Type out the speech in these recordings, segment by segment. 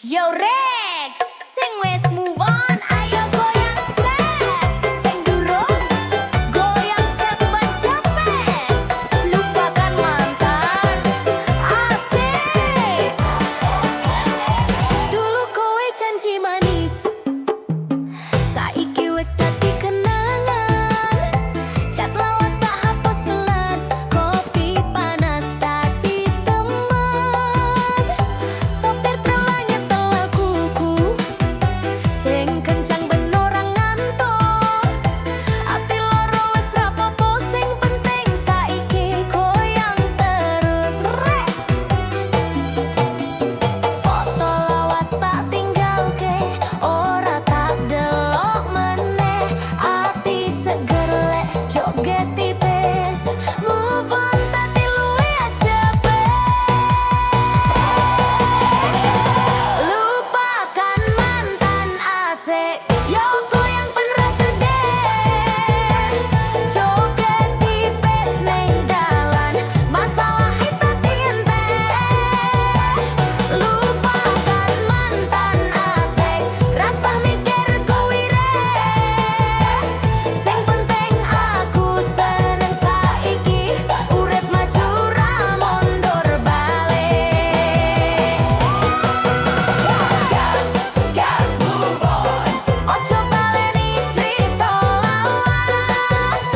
Yo rek, sing wes move on, ayo goyang set. Sing durung, goyang sepen cepet. Lupakan mantan, asik. Dulu kowe janji manis, saiki wes dadi kenangan. Chat lawas tak hapus pelan, kopi panas dadi teman. Sopir telah nyetel laguku, sing kencang ben ora ngantuk. Ati loro wes rapopo, sing penting saiki goyang terus rek. Foto lawas tak tinggalke, ora tak delok meneh. Ati seger lek joget tipis, move on dadi luwih cepet. Lupakan mantan asik, yo goyang penra sedih. Joget tipis neng dalan, masalah dadi enteng. Lupakan mantan asik, rasa mikir kuwire. Sing penting aku seneng saiki, urip maju ra mundur balik. Gas, move on. Ojo baleni crito lawas.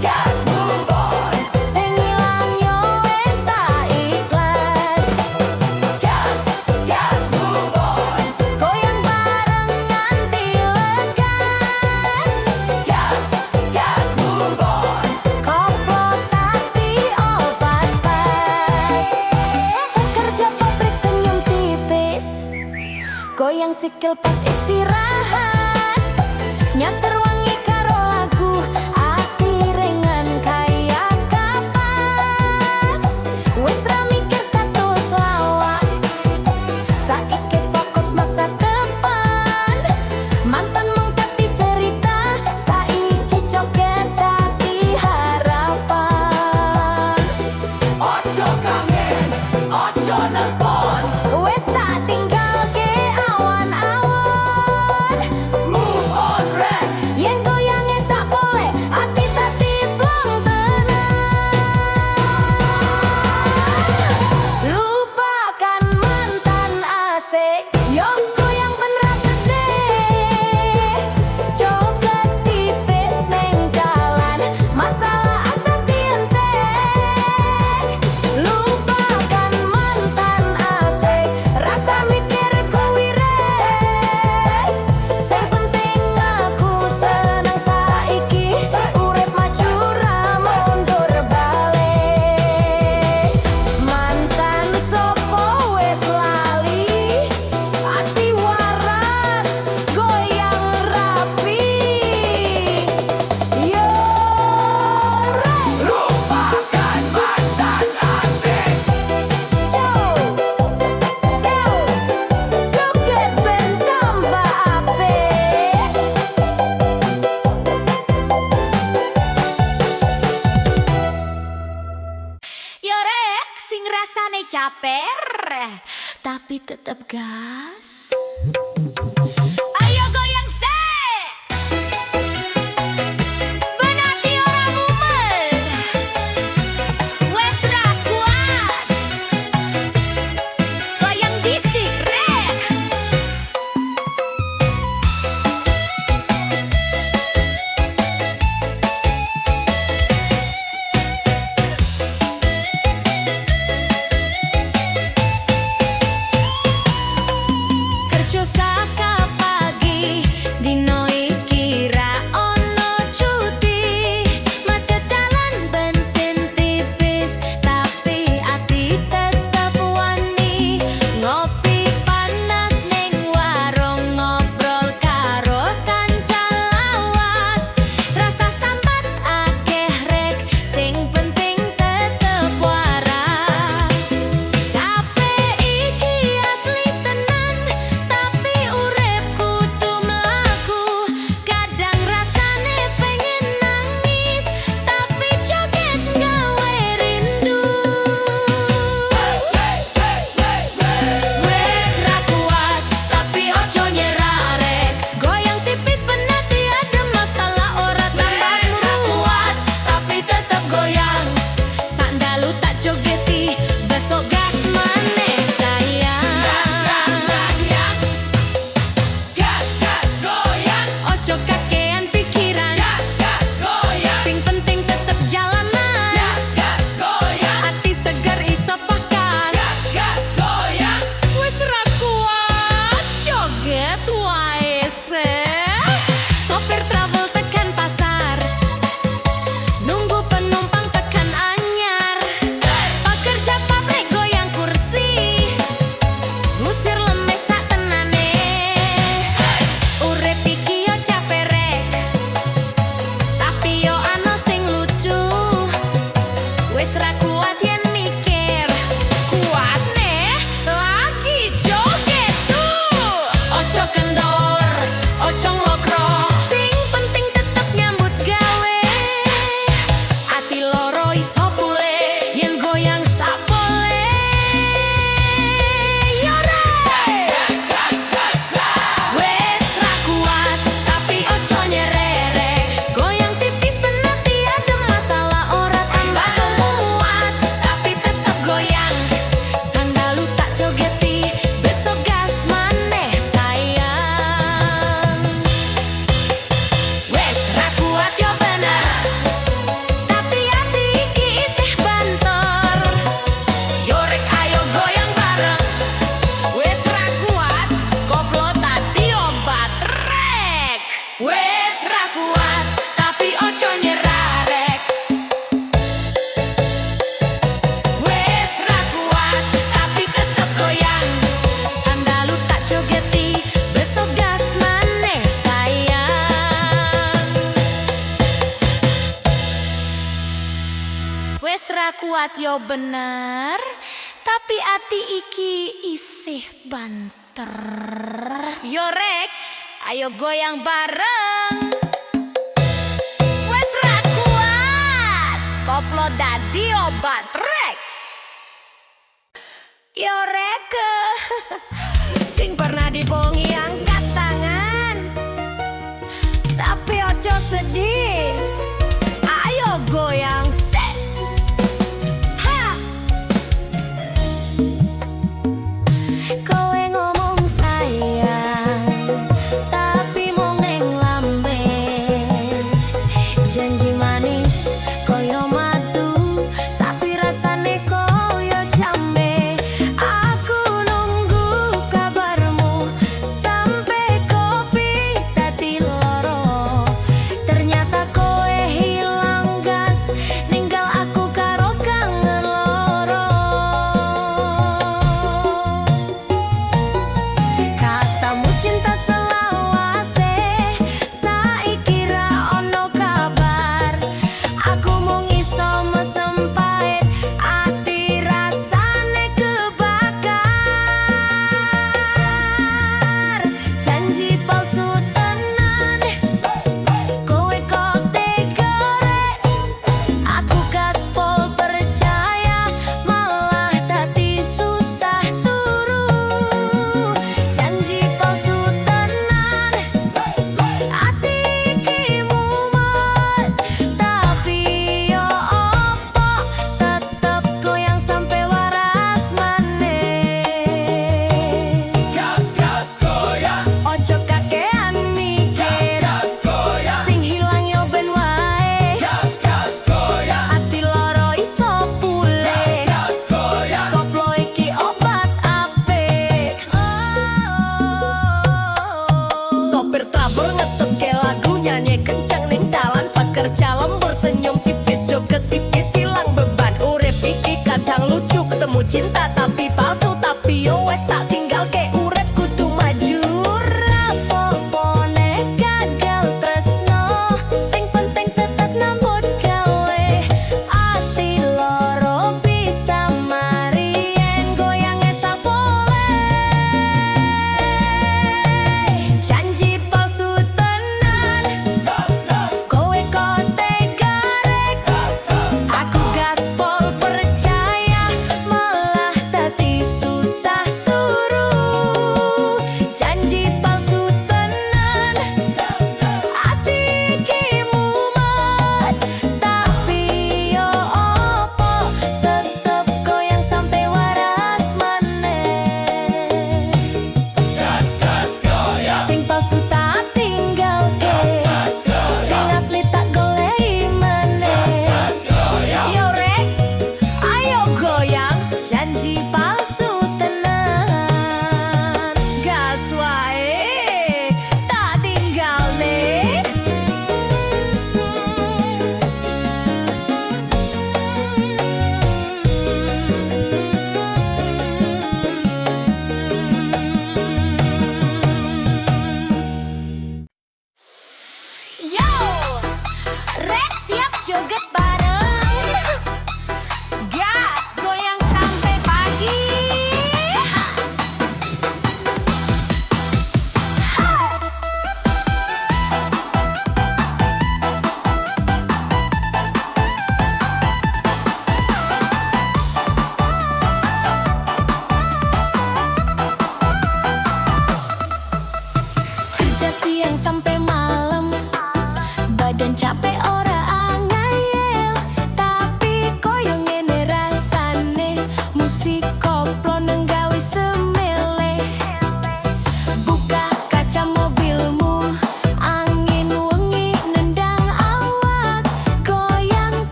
Gas, move on. Sing ilang yo wes tak ikhlas. Gas, move on. Goyang bareng nganti lekas. Gas, move on. Koplo tapi obat pas. Pekerja pabrik senyum tipis, goyang sikil pas istirahat. Nyater wangi karo lagu, ati ringan kaya kapas. Wes ra mikir status lawas, saiki fokus masa depan. Mantan mung tapi cerita, saiki joget dadi harapan. Ojo kangen, ojo nelpon, wes tak tinggalke awan-awan. Move on rek, yen goyange sak boleh, ati dadi plong tenan. Lupakan mantan asik, yo goyang penra sedih. Joget tipis neng dalan, masalah dadi enteng. Lupakan mantan asik, rasa mikir kuwire. Sing penting aku seneng saiki, urip maju ra mundur balik. Mantan sopo wes lali, ati waras goyang rapi. Yo rek, lupakan mantan asik. Joget ben tambah apik. Yo rek, sing rasane caper, tapi tetep gas. Ayo goyang sek, ben ati ora mumet. Wes ra kuat, goyang disik rek. Kerja sak kuat yo bener, tapi ati iki isih banter. Yo rek, ayo goyang bareng. Wes ra kuat, koplo dadi obat rek. Yo rek, sing pernah dipongi angkat tangan, tapi ojo sedih, ayo goyang set. Ha! Kowe ngomong sayang, tapi mung ning lambe. Janji manis koyo madu, tapi rasane koyo jambe. Aku nunggu kabarmu sampai kopi dadi loro. Ternyata kowe hilang gas, ninggal aku karo kangen loro.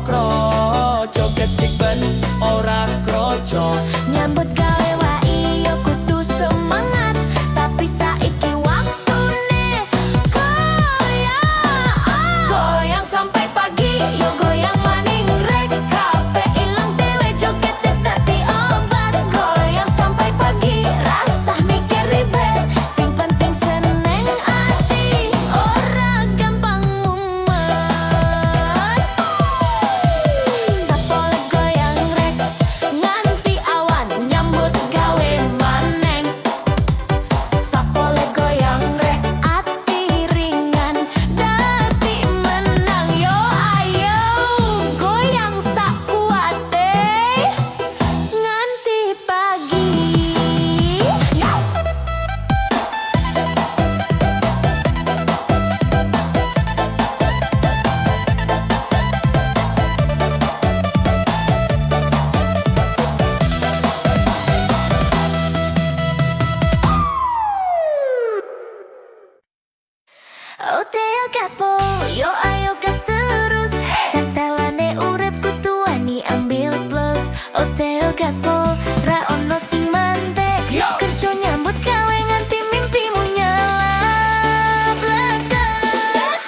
lokro, joget sing ben ora kroco. Nyambut gawe wae yo kudu semangat, tapi saiki waktune goyang. Goyang sampai pagi, yo goyang maning rek. Kabeh ilang dewe joget dadi obat. Goyang sampai pagi, rasah mikir ribet, sing penting seneng ati, ora gampang mumet. Sapole goyang rek, nganti awan nyambut gawe maneng. Sapole goyang rek, ati ringan dadi menang. Yo ayo goyang sakuate nganti pagi. Oteo gaspol, yo ayo gas terus. Santelane urip kudu wani ambil plus. Oteo gaspol, ra ono sing mandek. Kerja nyambut gawe nganti mimpimu nyala bledak.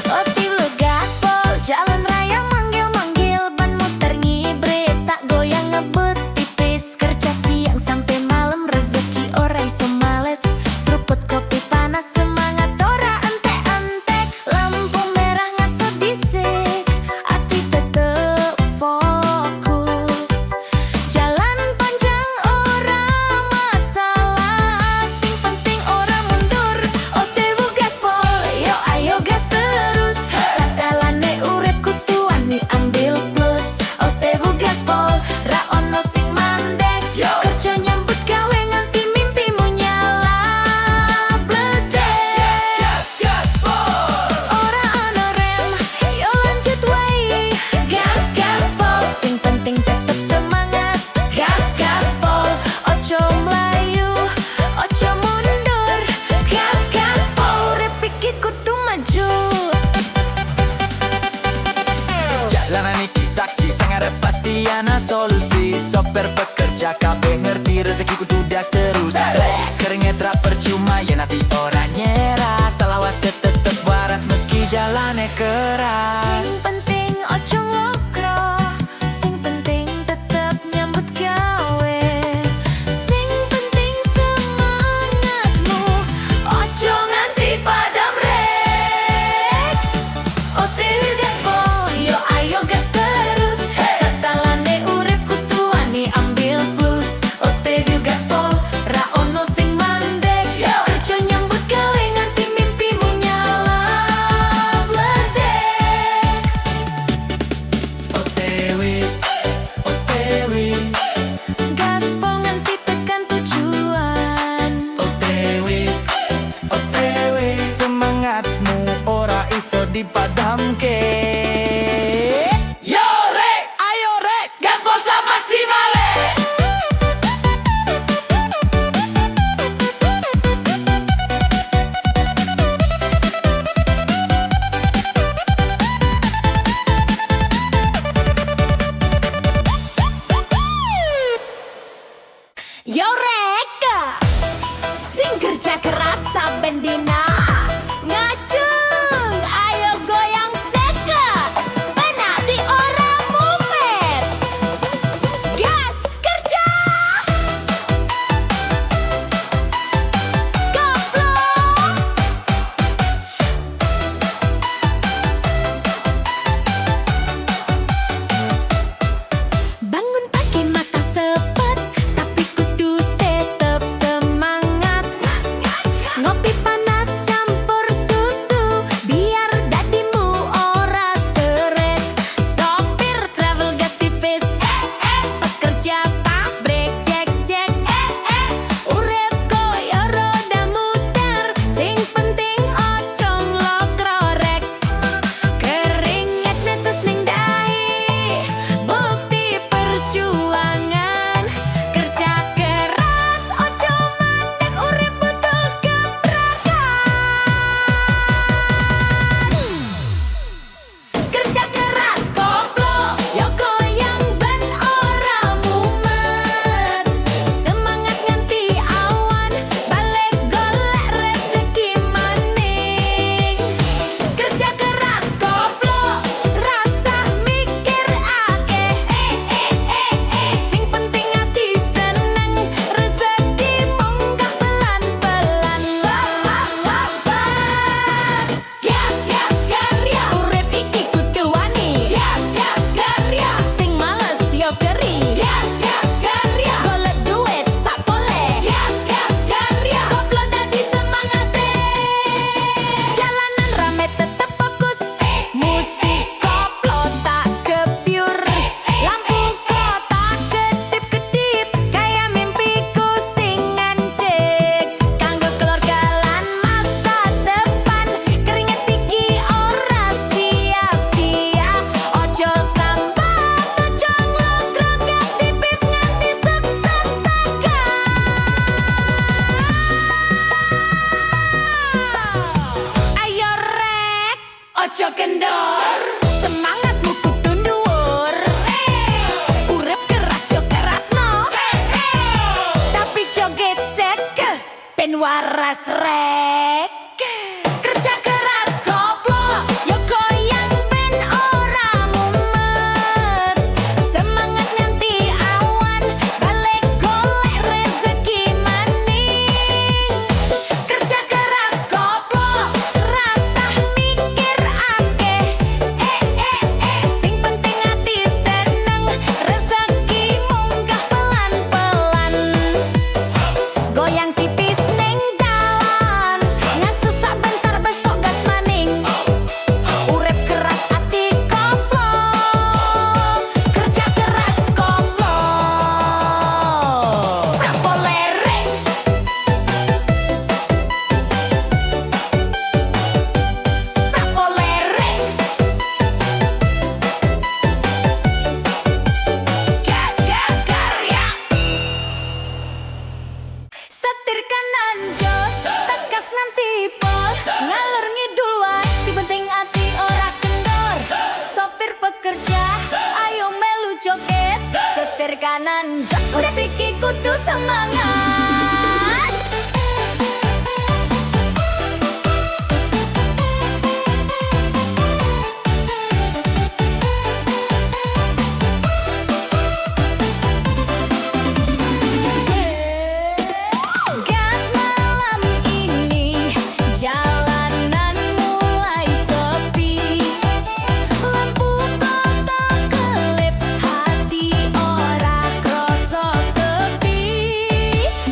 Oti lu gaspol, jalan raya manggil-manggil, ban muter ngibrit, tak goyang ngebut tipis. Kerja siang sampai malam, rezeki ora iso males. Seruput kopi panas, semangat ora entek-entek. Lampu merah ngaso disik, ati tetep fokus. Jalan panjang ora masalah, sing penting ora mundur. OTW gaspol, yo ayo gas terus. Sakalane urip kudu wani ambil plus. OTW gaspol, ra ono sing mandek. Kerja nyambut gawe nganti mimpimu nyala bledak. Ora ono rem, yo lanjut wae. Gas gaspol, sing penting tetep semangat. Gas gaspol, ojo mlayu, ojo mundur. Gas gaspol, urip iki kudu maju. Jalanan iki saksi, sing arep pasti ana solusi. Sopir pekerja kabeh ngerti rezeki kudu das terus. Keringet ra percuma yen ati ora nyerah. Salawase tetep waras meski jalane keras. Sing penting ojo ngokro, sing penting tetep nyambut gawe. Sing penting semangatmu, ojo nganti padam rek. OTW gaspol, yo ayo gas terus. Satalane urip kudu wani ambil plus. OTW gaspol, ra ono sing mandek. Kerja nyambut waras rek. Kerja keras koplo, yo goyang ben ora mumet. Semangat nganti awan, balik golek rezeki maning. Kerja keras koplo, rasah mikir akeh. Sing penting ati seneng, rezeki munggah pelan-pelan. Goyang tipis ning dalan, ngasus sak bentar besok gas maning. Urip keras ati koplo, kerja keras koplo. Sapolere, sapolere. Gas gas karya. Setir kanan jos, tegas nganti pol, ngalur ngidul wae, si penting ati ora kendor. Sopir pekerja, ayo melu joget. Setir kanan jos, urip iki kudu semangat. Gas malam ini, jalanan mulai sepi. Lampu kota kelip, hati ora kroso sepi.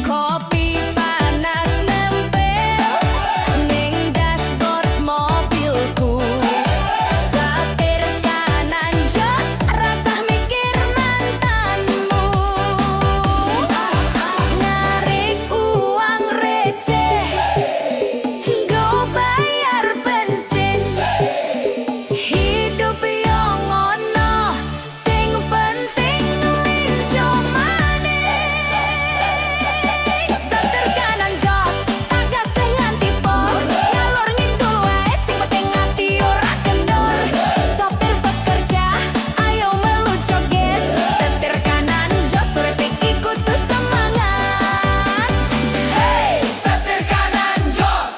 Kopi panas nempel ning dashboard mobilku. Setir kanan jos, rasah mikir mantanmu. Narik uang receh, go bayar bensin. Hidup yo ngono, sing penting linjo maning. Setir kanan jos, tegas nganti pol, ngalor ngidul wae, sing penting ati ora kendor. Sopir pekerja, ayo melu joget. Setir kanan jos, urip iki kudu semangat. Hey, setir kanan jos.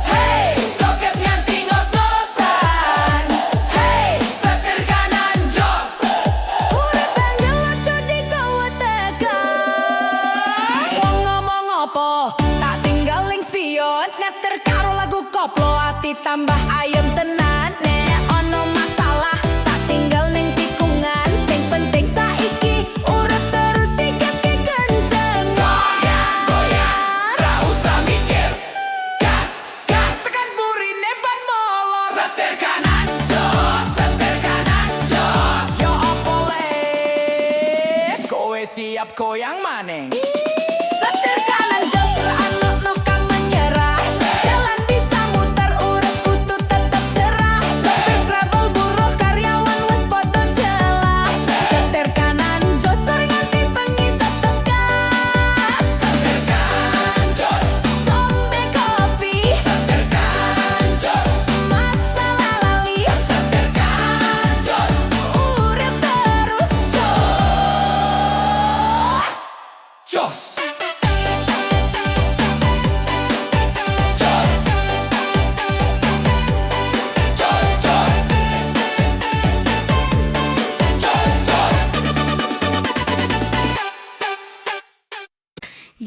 Hey, joget nganti ngos-ngosan. Hey, setir kanan jos. Urip banget lucu digawe tekan. Wong ngomong apa, tak tinggal ning spion. Nyetir karo lagu koplo, ati tambah ayem tenan. Nek ono masalah, tak tinggal ning tikungan. Sing penting saiki urip terus digaske kenceng. Goyang, goyang, ra usah mikir. Gas, gas, tekan burine ban molor. Setir kanan jos, setir kanan jos. Yo opo le, kowe siap goyang maning. Setir kanan jos, anu kang menyerah. Jalan bisa muter, urip kudu tetep cerah. Sopir travel buruh karyawan wis padha jelas. Setir kanan jos, sore nganti bengi tetep gas. Setir kanan jos, ngombe kopi. Setir kanan jos, masalah lali. Setir kanan jos, urip terus jos. Jos!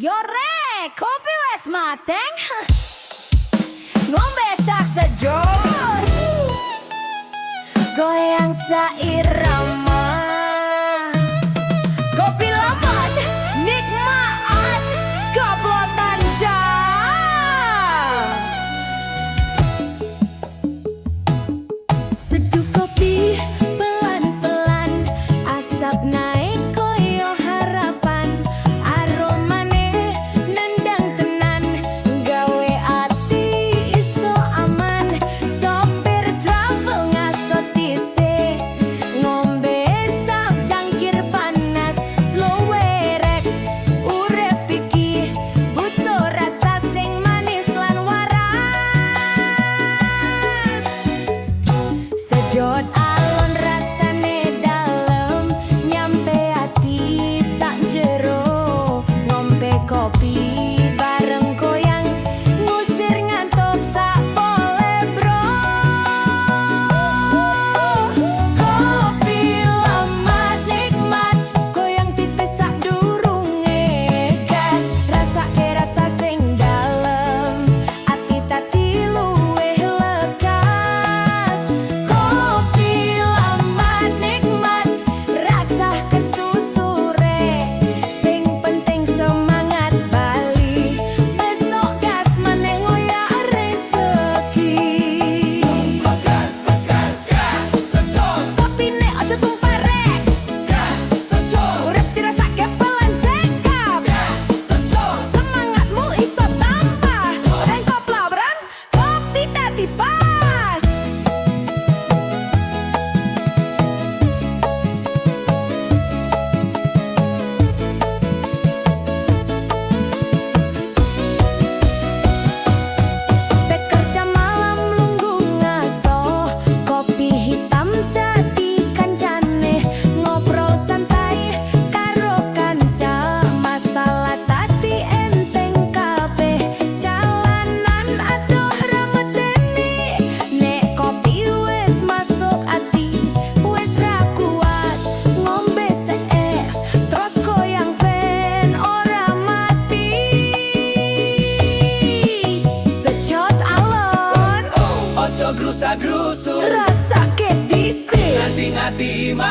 Yo rek, kopi wes mateng. Ngombe sak sejol, goyang sairama. Kopi lemon, nikmat, koplotan jam. Seduh kopi pelan-pelan, asap naik koyo harapan. Aromane nendang tenan, gawe ati iso aman. Sopir travel ngasot dhisik, ngombe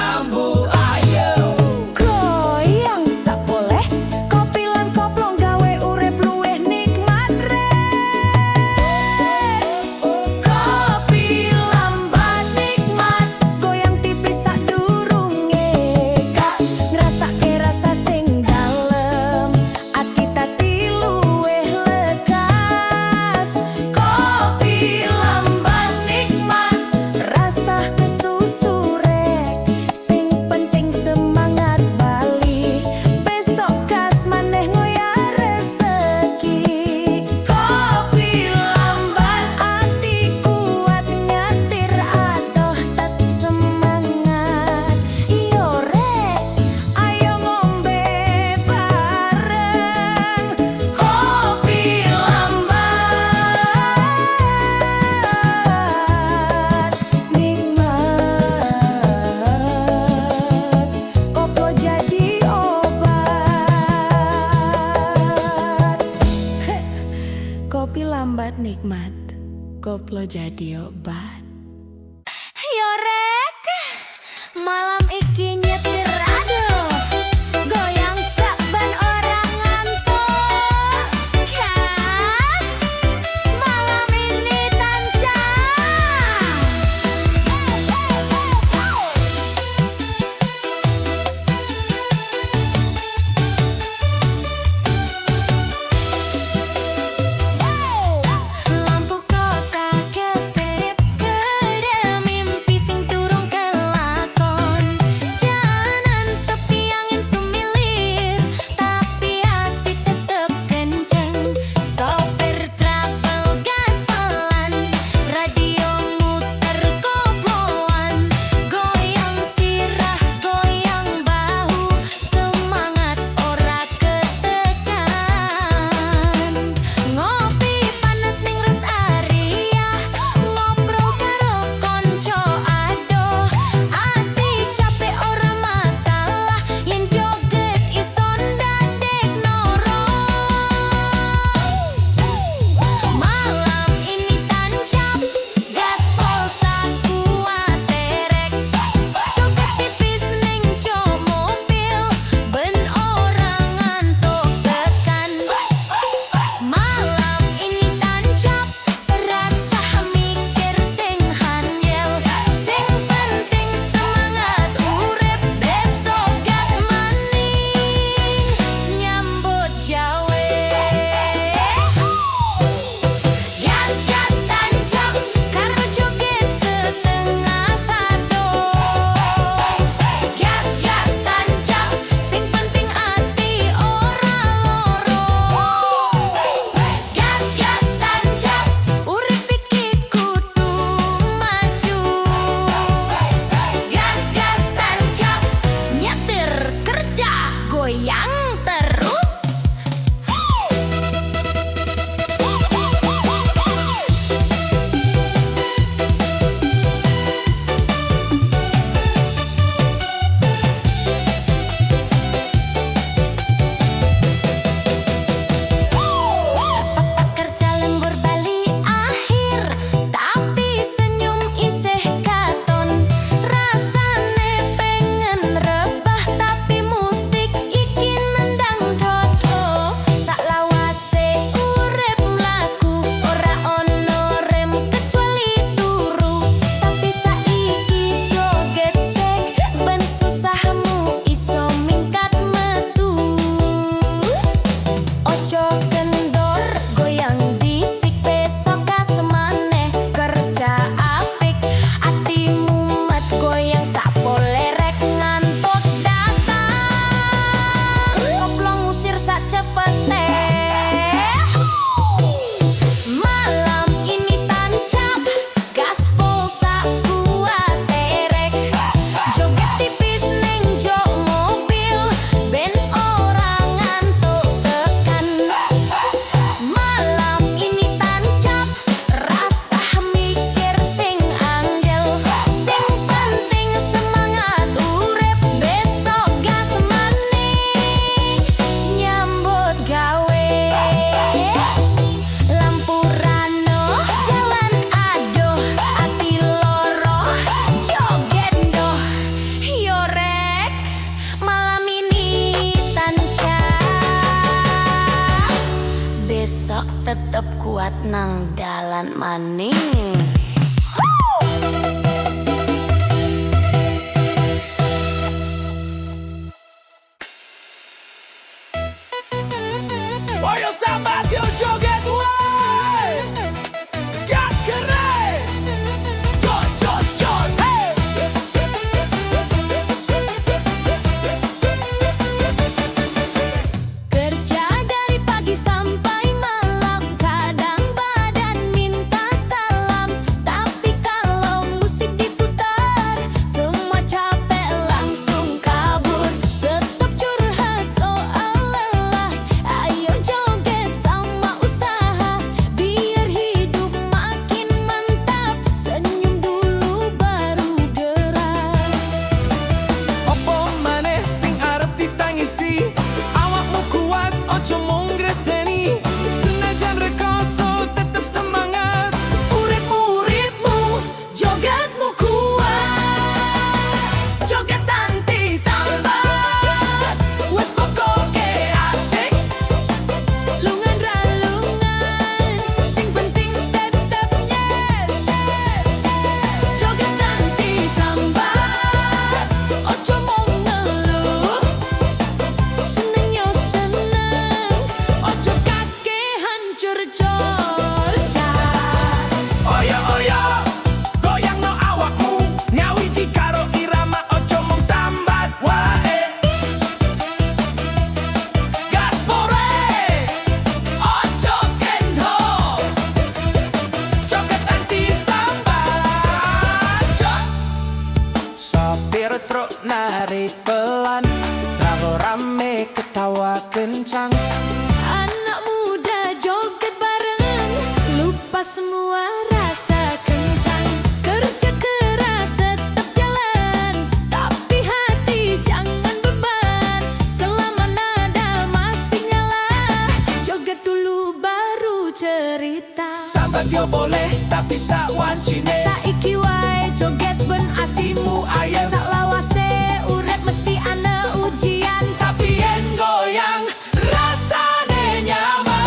jambu ayo. Goyang sak boleh, kopi lan koplong gawe urip luwih nikmat Kopi lambat nikmat, goyang tipis sadurunge gas, ngrasake rasa sing dalem, ati tati luwih lekas. kopi lambat nikmat, Rasa kesusu rek sing Cok tetep kuat nang dalan maning. Ayo sambat yo joget wae. Gas keren. Jos jos jos hey. Kerja dari pagi sampai malam, kadang badan minta salam. Tapi kalau musik diputar, semua capek langsung kabur. Stop curhat soal lelah, ayo joget sama usaha, biar hidup makin mantap. Senyum dulu baru gerak. Opo maneh sing arep ditangisi, awakmu kuat ojo mung greseni. Senajan rekoso tetep semangat. Urip-uripmu, jogetmu kuat. Joget tanti sambat, wes pokoke asik. Lungan ra lungan, sing penting tetep yes. Joget tanti sambat, ojo mung ngeluh. Seneng yo seneng, ojo kake hancur jorja. Oyo oyo, goyang no awakmu, nyawiji karo irama ojo mung sambat wae. Gaspore, ojo kenho, joget anti sambat jos. Sopir truk narik pelan, travo rame ketawa kencang. Anak muda joget bareng, lupa semua rasa kencang. Kerja keras tetap jalan, tapi hati jangan beban. Selama nada masih nyala, joget dulu baru cerita. Sambat yo boleh, tapi sak wancine. Saiki wae joget ben atimu Ayem. sak lawase urip mesti ana ujian. Tapi yen goyang rasane nyaman.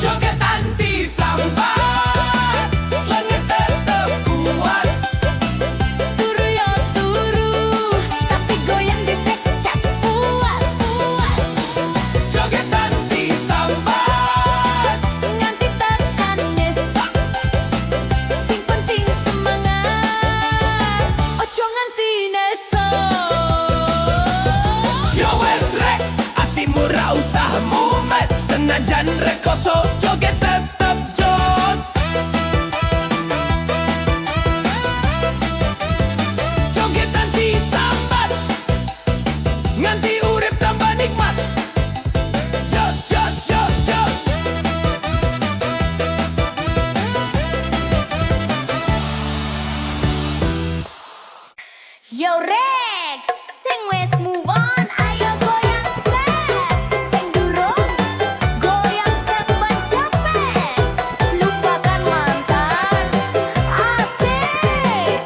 Joget anti sambat, selenge tetep kuat. Turu yo turu, tapi goyang dhisik cak kuat. Joget anti sambat, Nganti tekan nyesek, sing penting semangat, ojo nganti nesok. yo wes rek, atimu ra usah mumet. Senajan rekoso, joget tetep jos. Joget anti sambat, nganti urip tambah nikmat. Jos jos jos jos. Yo rek, sing wes move on, ayo goyang set. Sing durung, goyang set ban cepet. Lupakan mantan, asik.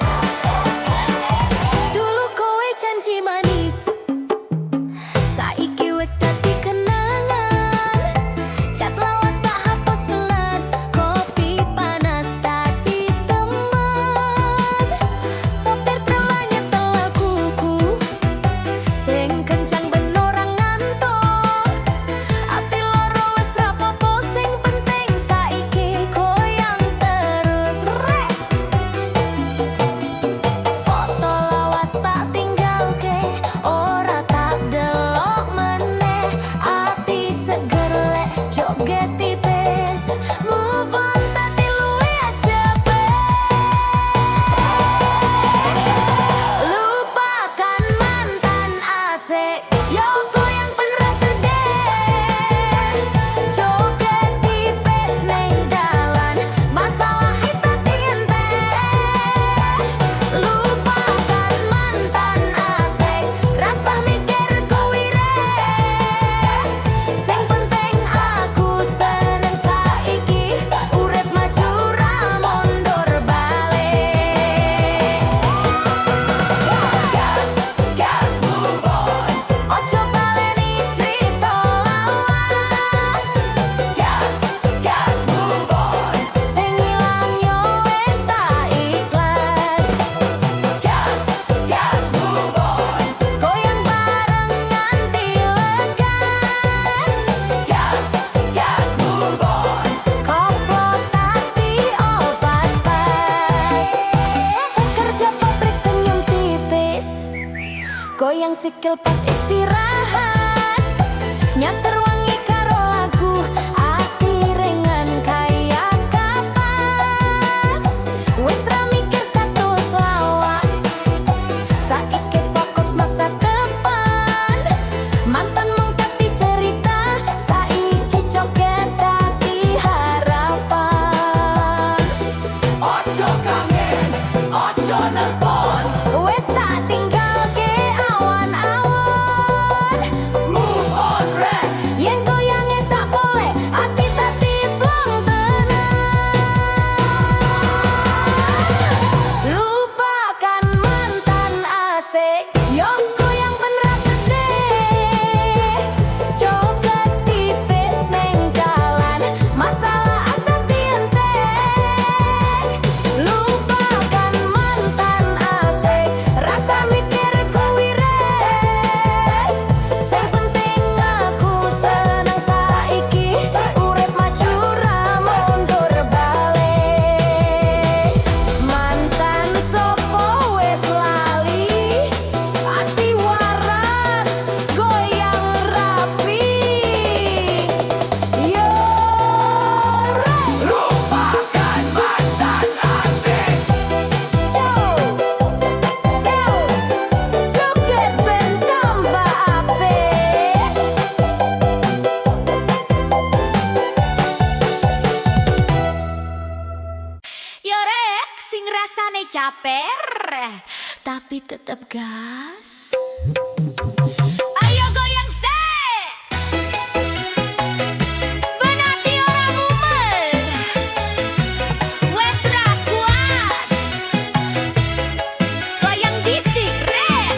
Dulu kowe janji manis, saiki wes dadi kenangan. Chat lawas tak hapus pelan, kopi panas tadi teman. Sopir truk langit telah kuku goyang sikil pas istirahat. Nyater wangi karo lagu, ati ringan kaya kapas. Wis ra mikir status lawas, saiki fokus masa depan. Mantan mengkati cerita, saiki joget dadi harapan. Ojo kangen, ojo nelpon, Wis tak tinggalke awan-awan. move on rek. Yen goyange sak boleh, ati dadi plong tenan. Lupakan mantan asik, yo goyang ben ra sedih. Joget tipis neng dalan, masalah dadi enteng. Lupakan mantan asik, rasa mikir kuwi rek. Sing penting aku seneng saiki, urip maju ra mundur balik. Mantan sopo wis lali, ati waras goyang rapi. Yo rek. Lupakan mantan asik. Joget ben tambah apik. Yo rek, sing rasane caper tapi tetep gas. Ayo goyang sek. Ben ati ora mumet. Wes ra kuat. Goyang disik rek.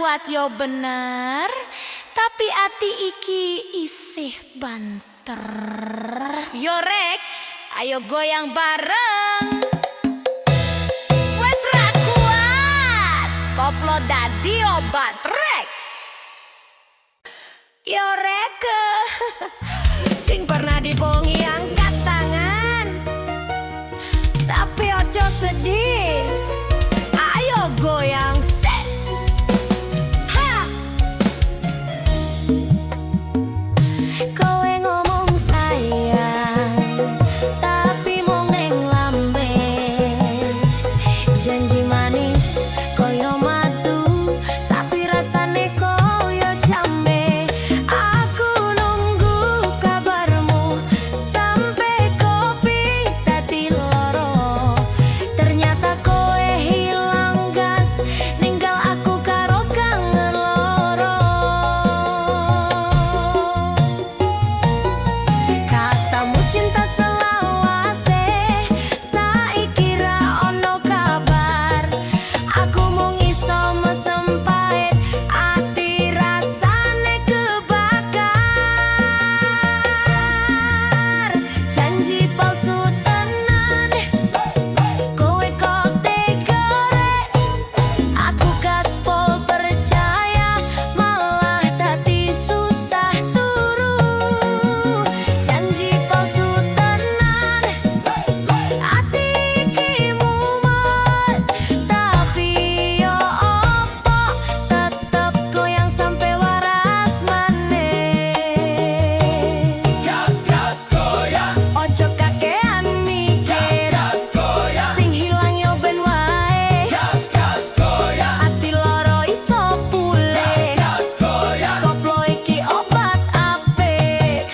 kuat yo bener, tapi ati iki isih banter. Yo rek, ayo goyang bareng. Wes ra kuat, koplo dadi obat rek. Yo rek, sing pernah dibohongi angkat tangan, tapi ojo sedih. Ayo goyang set. Ha! Kowe ngomong sayang, tapi mung ning lambe. Janji manis koyo madu, tapi rasane koyo jambe. Aku nunggu kabarmu sampai kopi dadi loro. Ternyata kowe hilang gas, ninggal aku karo kangen loro. Katamu cinta selawase, saiki ra ono kabar. Aku mung iso mesem pahit, ati rasane kebakar. Janji palsu tenan, kowe kok tega rek. Aku gaspol percaya, malah dadi susah turu. Janji palsu tenan, ati iki mumet, tapi yo opo tetep goyang sampai waras maneh. Ojo kakean mikir, sing hilang yo ben wae. Ati loro iso pulih, koplo iki obat apik.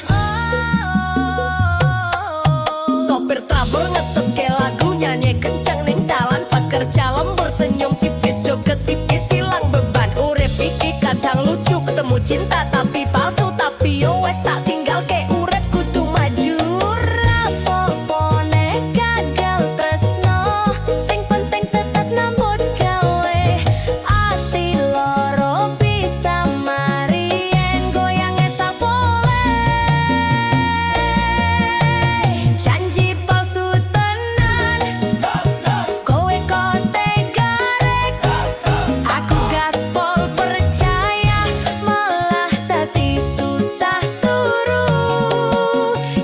Sopir trouble ngetuke lagu, nyanyi kencang ning dalan. Pekerja lembur senyum tipis, joget tipis, hilang beban. Urip iki kadang lucu, ketemu cinta tapi palsu. Tapi yo wes tak tinggal ke urip kudu maju. Rapopo nek gagal tresno, sing penting tetep nambut gawe. Ati loro bisa marien, goyangnya sapoleh. Janji palsu tenan, kowe kok tega rek. Aku gaspol percaya, malah dadi susah turu.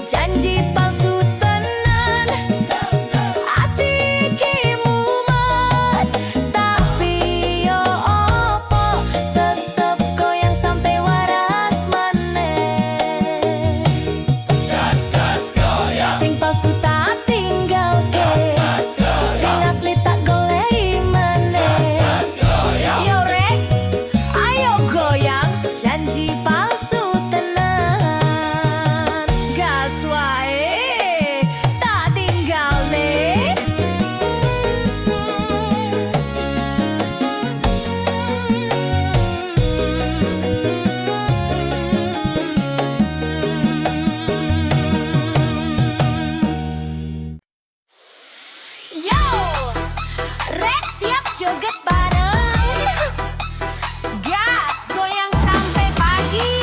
Janji palsu tenan, ati iki mumet, tapi yo opo tetep goyang sampai waras maneh. Sing palsu tak tinggalke, sing asli tak goleki maneh. Yo rek, ayo goyang, janji palsu tenan. Gas wae, tak tinggal nih. Yo, rek siap joget bareng. Gas goyang sampai pagi.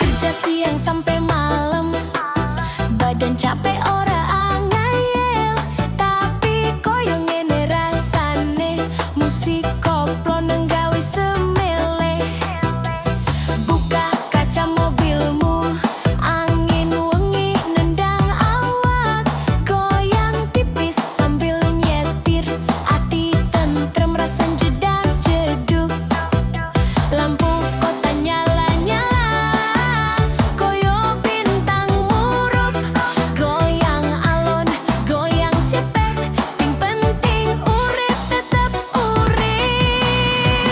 Kerja siang sampai malam, badan capek ora angayel, tapi koyo ngene rasane. Musik koplo nenggawi semele. Buka kaca mobilmu, angin wengi nendang awak. Goyang tipis sambil nyetir, ati tentrem rasan jedak jeduk. Lampu kota nyala-nyala, koyo bintang murup. Goyang alon, goyang cepet, sing penting urip tetep urip.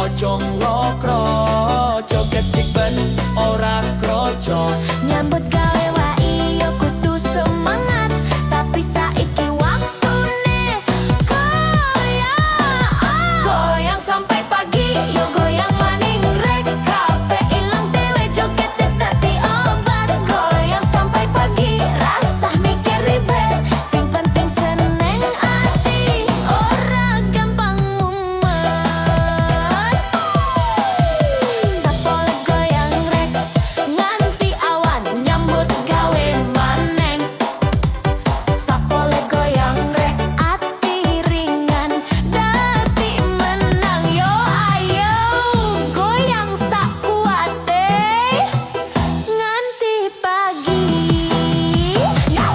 ojo nglokro, joget sing ben ora kroco. Nyambut gawe wae yo kudu semangat, tapi saiki waktune goyang. Goyang sampai pagi, yo goyang maning rek. Kabeh ilang dewe joget dadi obat. Goyang sampai pagi, Rasah mikir ribet, sing penting seneng ati, ora gampang mumet. Sapole goyang rek, nganti awan nyambut gawe maneng. sapole goyang rek, ati ringan dadi menang. Yo ayo goyang sak kuate nganti pagi. Yo.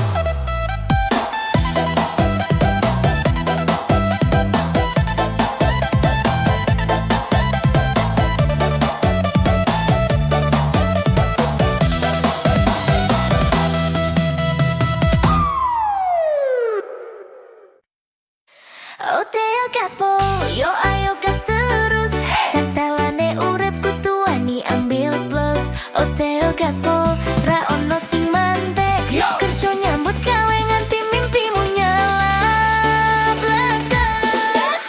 Oteo gaspol, yo ayo gas terus. Santelane urip kudu wani ambil plus. Oteo gaspol, ra ono sing mandek. Kerja nyambut gawe nganti mimpimu nyala bledak.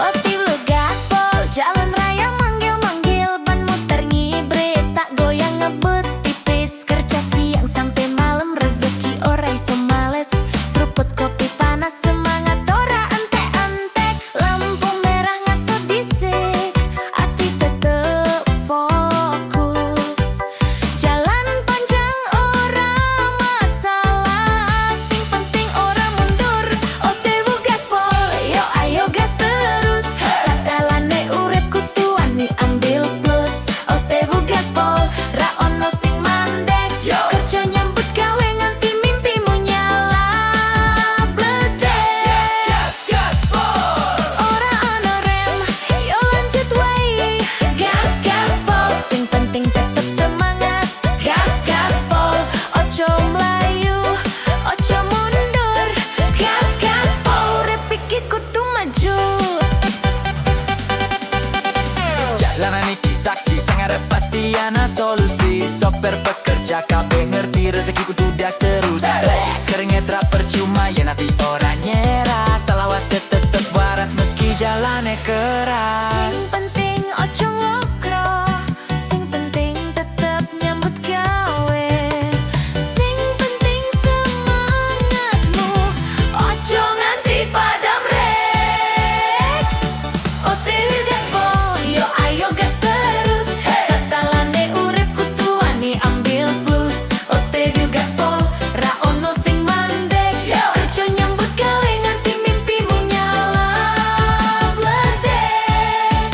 Oti lu gaspol, jalan raya manggil-manggil, ban muter ngibrit, tak goyang ngebut tipis. Kerja siang sampai malam, rezeki ora iso males. Seruput kopi panas, semangat ora entek-entek. Lampu merah ngaso disik, ati tetep fokus. Jalan panjang ora masalah, sing penting ora mundur. OTW gaspol, yo ayo gas terus. Santelane urip kudu wani ambil plus. OTW gaspol, ra ono sing mandek. Kerja nyambut gawe nganti mimpimu nyala bledak. Ora ono rem, yo lanjut wae. Gas gaspol, sing penting tetep semangat. Gas gaspol, ojo mlayu, ojo mundur. Gas gaspol, urip iki kudu maju. Jalanan iki saksi, sang ada pasti ana solusi. Sopir pekerja kabeh ngerti, rezeki kudu das terus. Keringet ra percuma, yen ati ora nyerah. Salawase tetep waras meski jalane keras. Sing penting ojo nglokro, sing penting tetep nyambut gawe. Sing penting semangatmu, ojo nganti padam rek. OTW gaspol, yo ayo gas terus. Santelane urip kudu wani ambil plus. OTW gaspol, ra ono sing mandek. Kerja nyambut gawe nganti mimpimu nyala bledak.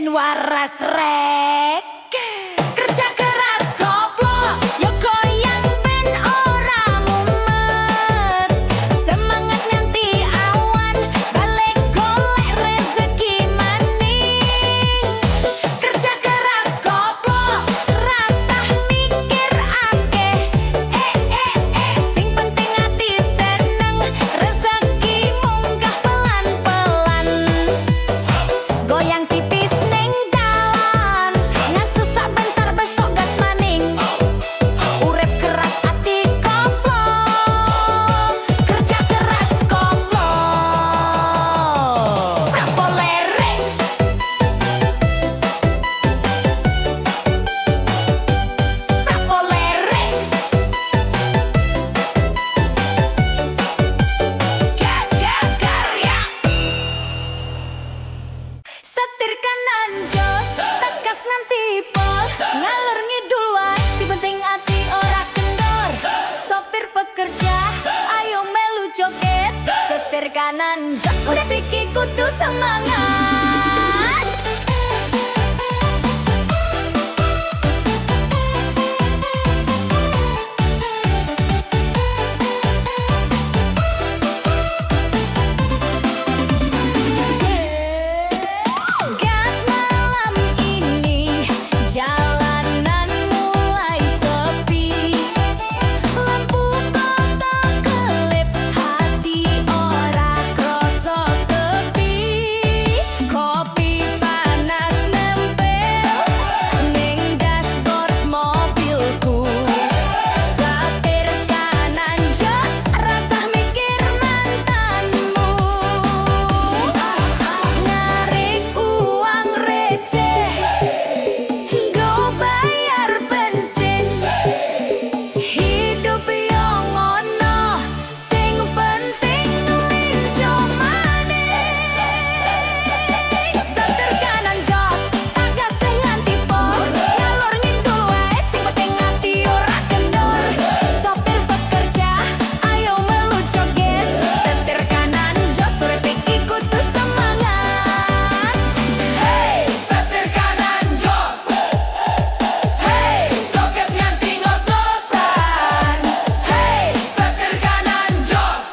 bensin waras rek. Kerja keras koplo, yo goyang ben ora mumet. Semangat nganti awan, balik golek rezeki maning. Kerja keras koplo, rasah mikir akeh. Sing penting ati seneng, rezeki munggah pelan-pelan. Goyang tipis ning dalan, ngaso sabentar besok gas maning. Urip keras ati koplo, kerja keras koplo. Sapolere, sapolere. Gas gas karya. Setir kanan jos, tegas nganti pol, ngalur ngidul wae, si penting ati ora kendor. Sopir pekerja, ayo melu joget. Setir kanan jos, urip iki kudu semangat. Gas malam ini, jalanan mulai sepi. Lampu kota kelip, hati ora kroso sepi. Kopi panas nempel ning dashboard mobilku. Setir kanan jos, rasah mikir mantanmu. Narik uang receh, go bayar bensin. Hidup yo ngono, sing penting linjo maning. Setir kanan jos, tegas sing nganti pol, ngalor ngidul wae, sing penting ati ora kendor. Sopir pekerja, ayo melu joget. Setir kanan jos, urip iki kudu semangat. Hey, setir kanan jos. Hey, joget nganti ngos-ngosan. Hey, setir kanan jos.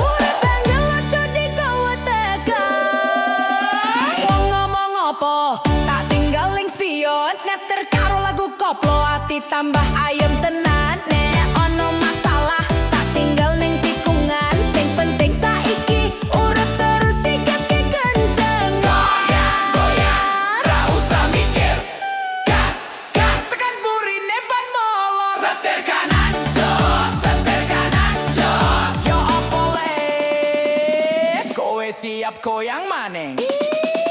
Urip banjur lucu digawe tekan. Wong ngomong apa, tak tinggal ning spion. Ngeter karo lagu koplo, ati tambah ayem tenan. Nek ono masalah, tak tinggal ning tikungan. Sing penting saiki urip terus digaske kenceng. Goyang, goyang, ra usah mikir. Gas, gas, tekan burine ban molor. Setir kanan jos, setir kanan jos. Yo opo le, kowe siap goyang maning.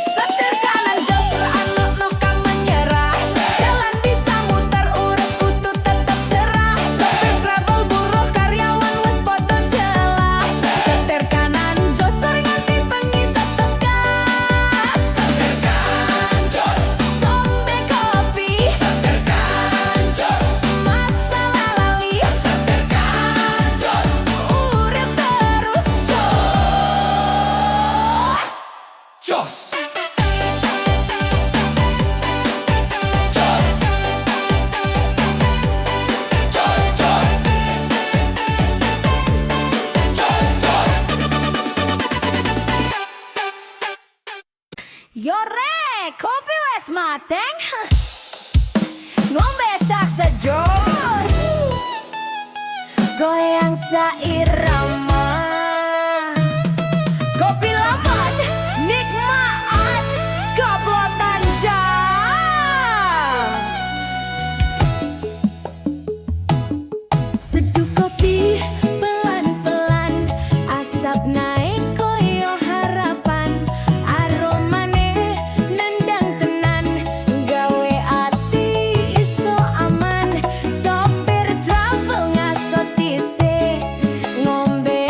Setir kanan jos, anokno kang menyerah. Jalan bisa muter, urip kudu tetep cerah. Sopir travel buruh karyawan wes podo jelas. Setir kanan jos, sore nganti bengi tetep gas. Setir kanan jos, ngombe kopi. Setir kanan jos, masalah lali. Setir kanan jos, urip terus jos. Jos. Yore, kopi wes mateng. Ngombe sak sejon, goyang sairama. Kopi lambat, nikmat, koplotan jam. Seduh kopi pelan-pelan, asap naik koyo harapan. Aromane nendang tenan, gawe ati iso aman. Sopir travel ngaso dhisik, ngombe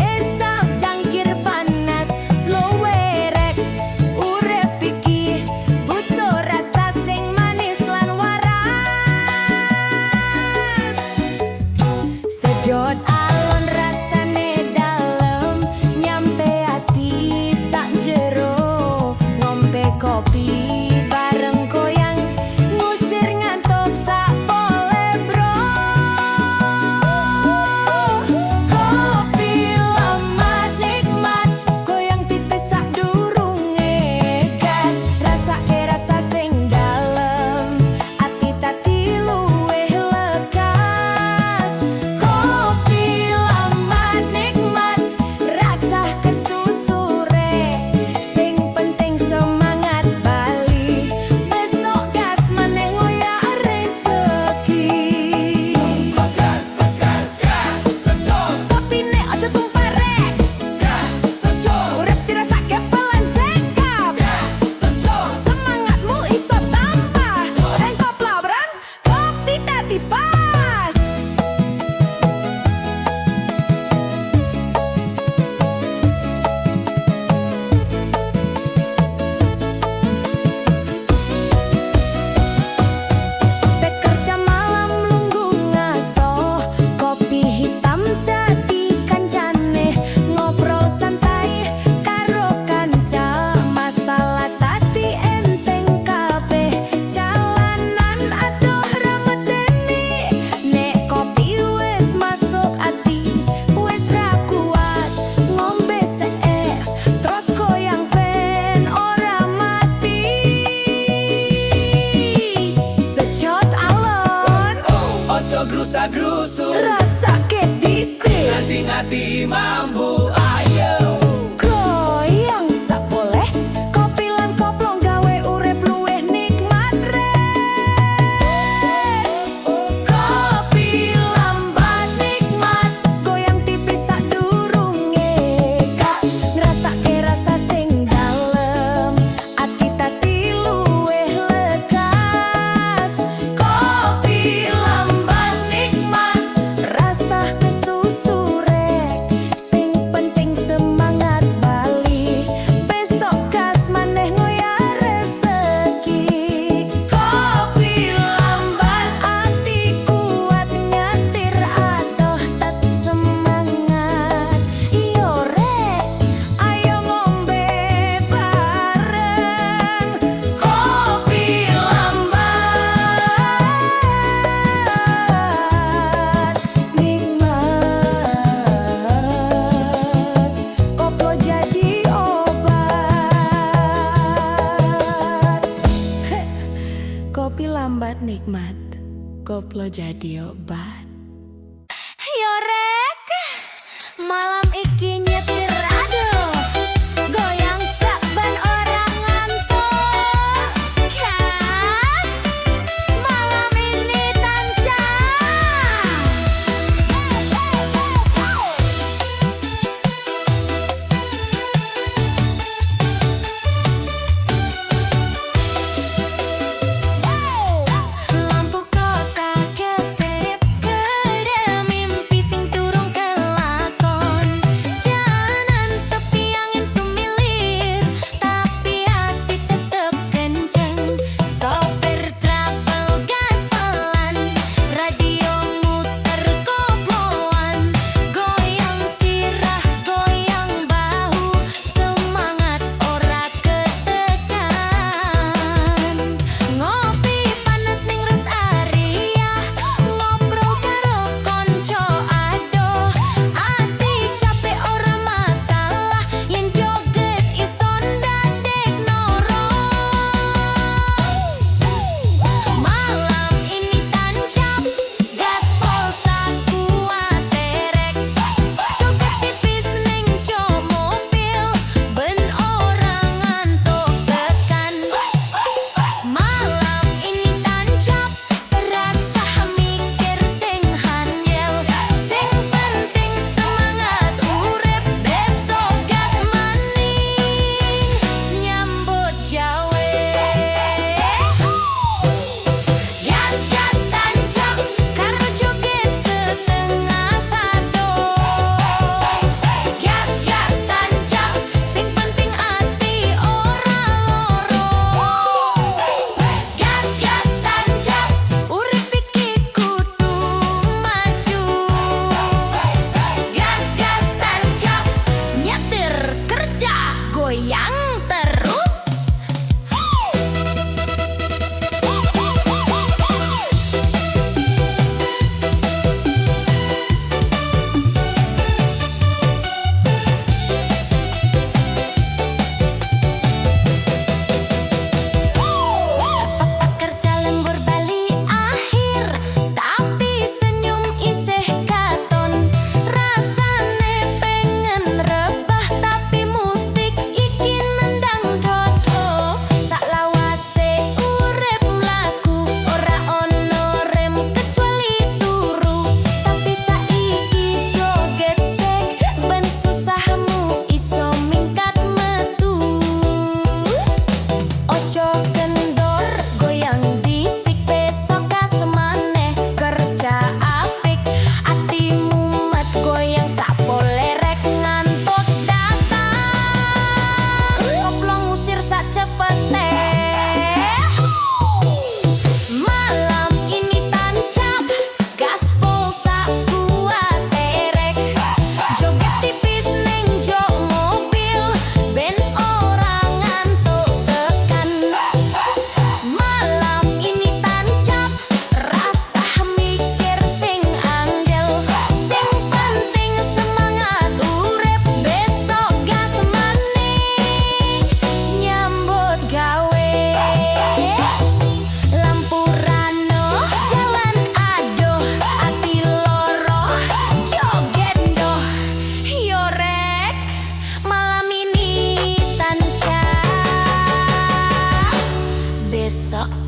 Kopi mambu ayo. Goyang sak boleh, kopi lan koplong gawe urip luwih nikmat Kopi lambat nikmat, goyang tipis sak durunge gas, ngrasake rasa sing dalem, ati tati luwih lekas. kopi lambat nikmat, Rasa kesusu rek, sing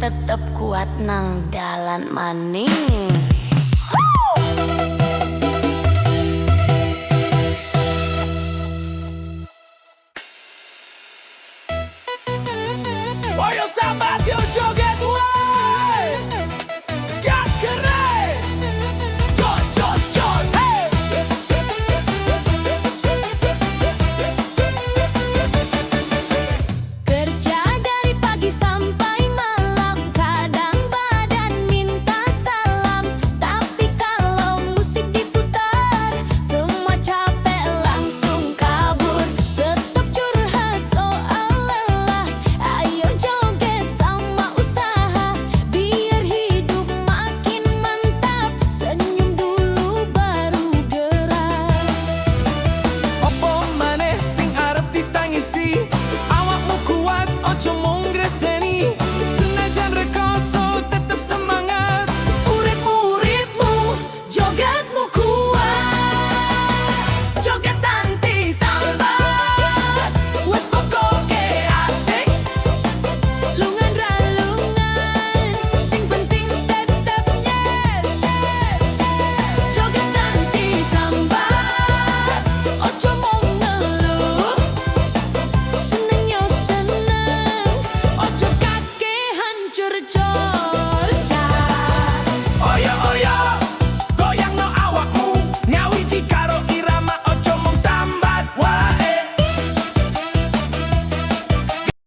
tetep kuat nang dalan maning.